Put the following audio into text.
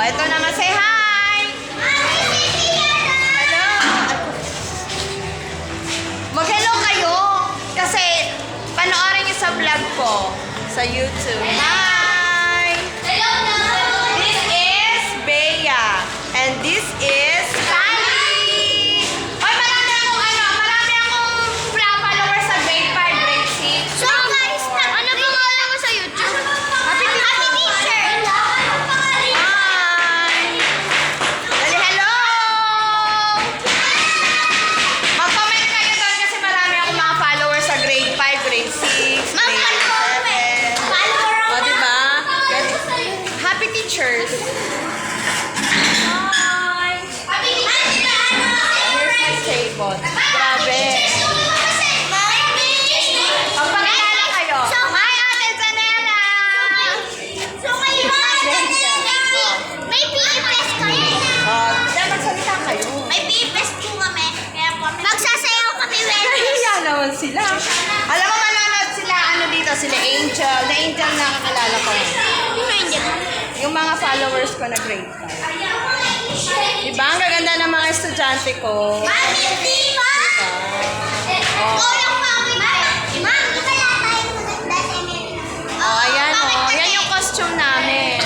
ito naman. Say hi! Hello! Mag-hello kayo. Kasi, panoorin niyo sa vlog ko. Sa YouTube. Hi! This is Bea. And this is Sally. Hoy, marami akong followers sa grade 5, grade 6. So guys, ano bang alam mo sa YouTube? Happy Teacher! Hi! Dali, hello! Mag-comment kayo doon kasi marami akong mga followers sa grade 5, grade 6, grade 7. O, diba? Happy teachers! Hi! Here's my table. Grabe. Pagpakilala kayo. Hi, Ate Zanella! May PFS kami. Magsalita kayo. May PFS po kami. Magsasayaw kami, Nahihiya naman sila. Alam mo, manonood sila, dito, sila Angel. Na Angel na kakilala ko. Yung mga followers ko na grade 5. Diba? Ang gaganda ng mga estudyante ko. Mami, di ba? Yung mami ba? Mami, kaya tayo maganda sa Oh, ayan oh. Yan yung costume namin.